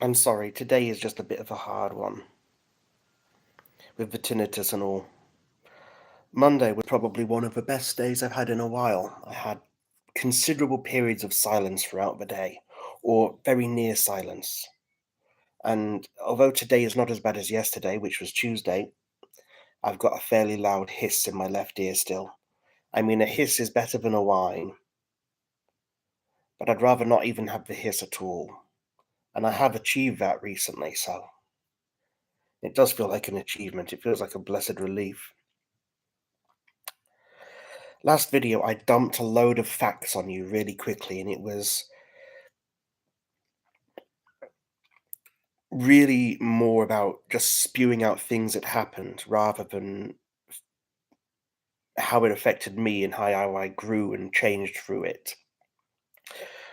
I'm sorry, today is just a bit of a hard one, with the tinnitus and all. Monday was probably one of the best days I've had in a while. I had considerable periods of silence throughout the day, or very near silence. And although today is not as bad as yesterday, which was Tuesday, I've got a fairly loud hiss in my left ear still. I mean, a hiss is better than a whine, but I'd rather not even have the hiss at all. And I have achieved that recently, so it does feel like an achievement. It feels like a blessed relief. Last video, I dumped a load of facts on you really quickly, and it was really more about just spewing out things that happened rather than how it affected me and how I grew and changed through it.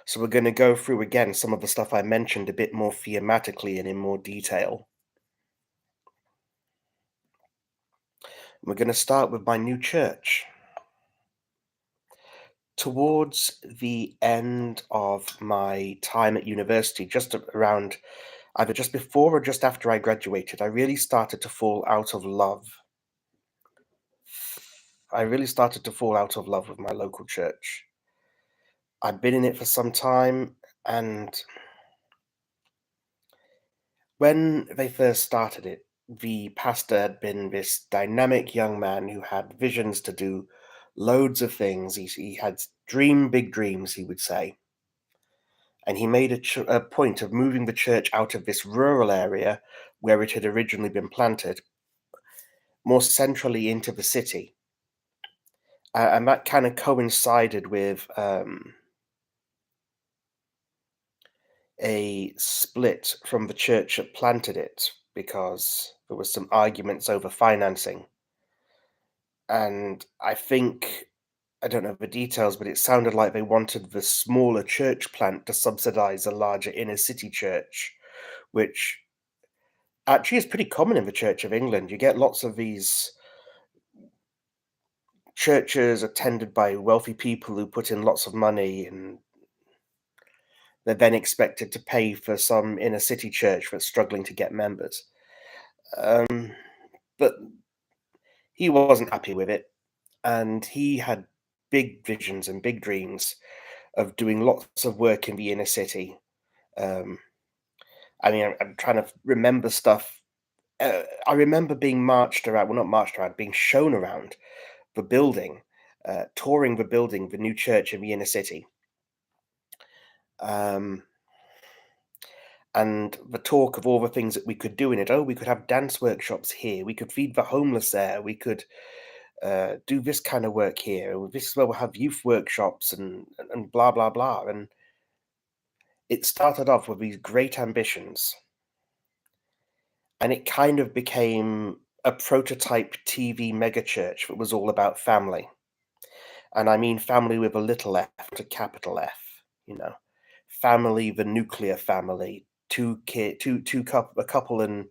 So we're going to go through again some of the stuff I mentioned a bit more thematically and in more detail. We're going to start with my new church. Towards the end of my time at university, just around either just before or just after I graduated, I really started to fall out of love. I really started to fall out of love with my local church. I'd been in it for some time, and when they first started it, the pastor had been this dynamic young man who had visions to do loads of things. He had big dreams, he would say. And he made a point of moving the church out of this rural area where it had originally been planted, more centrally into the city. And that kind of coincided with a split from the church that planted it because there was some arguments over financing. And I don't know the details, but it sounded like they wanted the smaller church plant to subsidize a larger inner city church, which actually is pretty common in the Church of England. You get lots of these churches attended by wealthy people who put in lots of money, and they're then expected to pay for some inner city church that's struggling to get members. Um, but he wasn't happy with it, and he had big visions and big dreams of doing lots of work in the inner city. Um, I mean, I'm trying to remember stuff. I remember being marched around, well, not marched around, being shown around the building, touring the building, the new church in the inner city. Um, and the talk of all the things that we could do in it. Oh, we could have dance workshops here. We could feed the homeless there. We could do this kind of work here. This is where we'll have youth workshops and blah blah blah. And it started off with these great ambitions, and it kind of became a prototype TV megachurch that was all about family. And I mean family with a little f, to capital F, family, the nuclear family, a couple and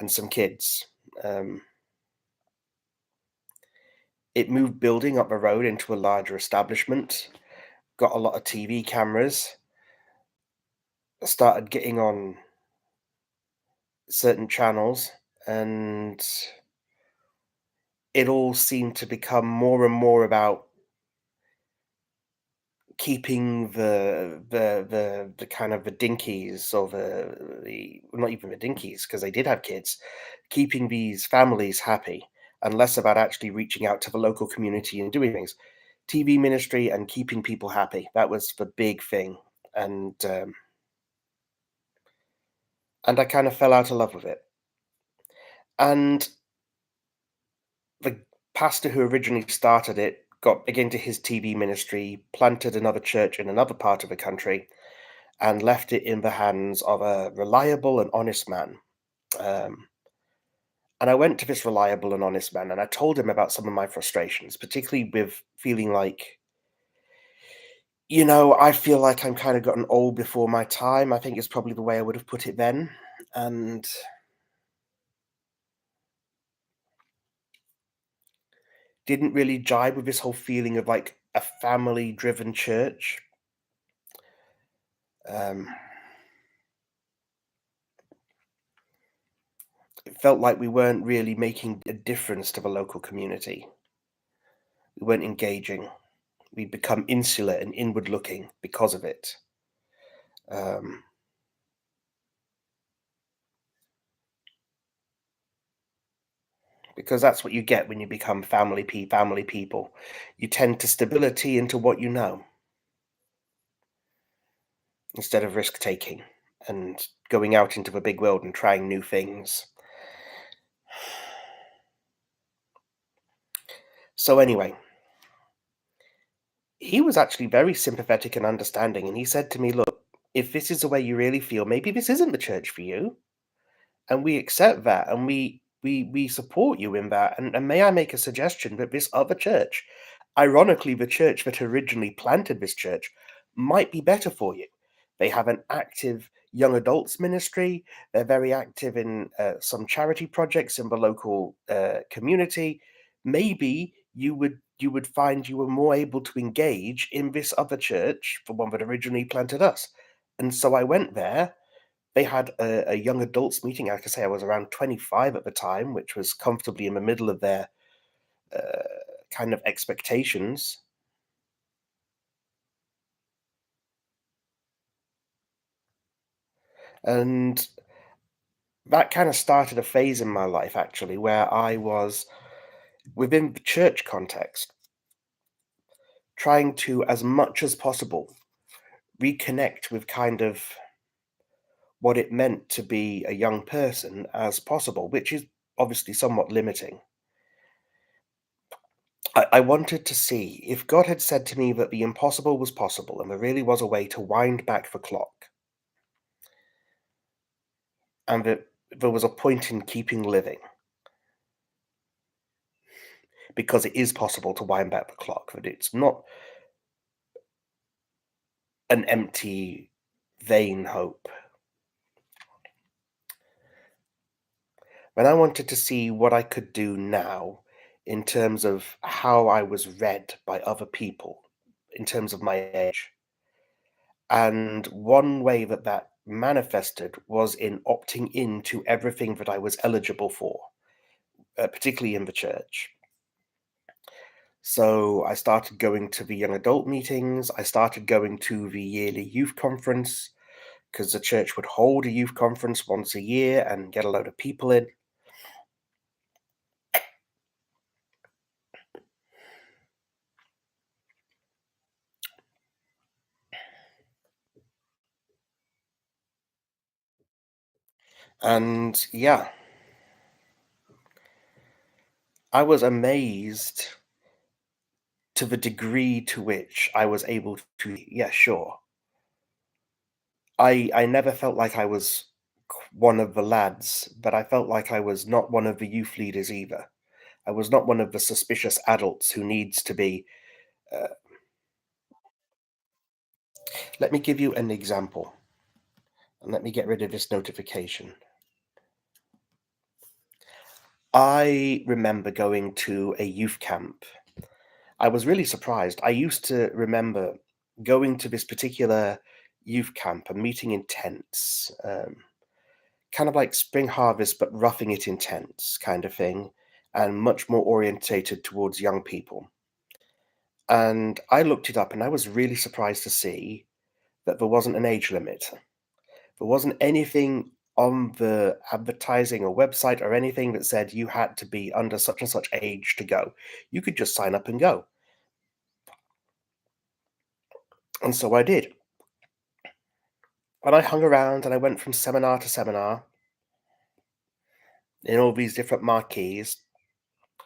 some kids. Um, it moved building up the road into a larger establishment, got a lot of TV cameras, started getting on certain channels, and it all seemed to become more and more about keeping the kind of the dinkies or the well, not even the dinkies because they did have kids, keeping these families happy and less about actually reaching out to the local community and doing things. TV ministry and keeping people happy. That was the big thing. And I kind of fell out of love with it. And the pastor who originally started it got big into his TV ministry, planted another church in another part of the country, and left it in the hands of a reliable and honest man. Um, and I went to this reliable and honest man and I told him about some of my frustrations, particularly with feeling like, I feel like I'm kind of gotten old before my time. I think it's probably the way I would have put it then. And didn't really jibe with this whole feeling of like a family driven church. Um, It felt like we weren't really making a difference to the local community. We weren't engaging. We'd become insular and inward looking because of it. Um, because that's what you get when you become family people. You tend to stability into what you know instead of risk taking and going out into the big world and trying new things. So anyway, he was actually very sympathetic and understanding, and he said to me, "Look, if this is the way you really feel, maybe this isn't the church for you, and we accept that, and we support you in that. And may I make a suggestion that this other church, ironically, the church that originally planted this church, might be better for you. They have an active young adults ministry. They're very active in some charity projects in the local community. Maybe you would find you were more able to engage in this other church, the one that originally planted us." And so I went there. They had a young adults meeting. Like I say, I was around 25 at the time, which was comfortably in the middle of their uh, kind of expectations. And that kind of started a phase in my life, actually, where I was within the church context, trying to, as much as possible, reconnect with kind of what it meant to be a young person as possible, which is obviously somewhat limiting. I wanted to see if God had said to me that the impossible was possible and there really was a way to wind back the clock, and that there was a point in keeping living because it is possible to wind back the clock, that it's not an empty, vain hope. And I wanted to see what I could do now in terms of how I was read by other people, in terms of my age. And one way that that manifested was in opting into everything that I was eligible for, particularly in the church. So I started going to the young adult meetings. I started going to the yearly youth conference because the church would hold a youth conference once a year and get a load of people in. And yeah, I was amazed to the degree to which I was able to, yeah, sure. I never felt like I was one of the lads, but I felt like I was not one of the youth leaders either. I was not one of the suspicious adults who needs to be. Uh, Let me give you an example, and let me get rid of this notification. I remember going to a youth camp. I was really surprised. I used to remember going to this particular youth camp and meeting in tents, kind of like spring harvest, but roughing it in tents kind of thing, and much more orientated towards young people. And I looked it up and I was really surprised to see that there wasn't an age limit. There wasn't anything on the advertising or website or anything that said you had to be under such and such age to go. You could just sign up and go. And so I did. And I hung around and I went from seminar to seminar in all these different marquees.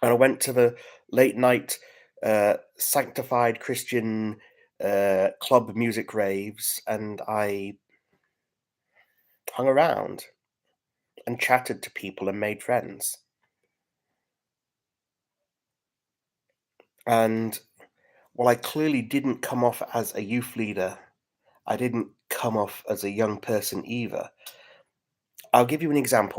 And I went to the late night sanctified Christian club music raves, and I hung around and chatted to people and made friends. And while I clearly didn't come off as a youth leader, I didn't come off as a young person either. I'll give you an example.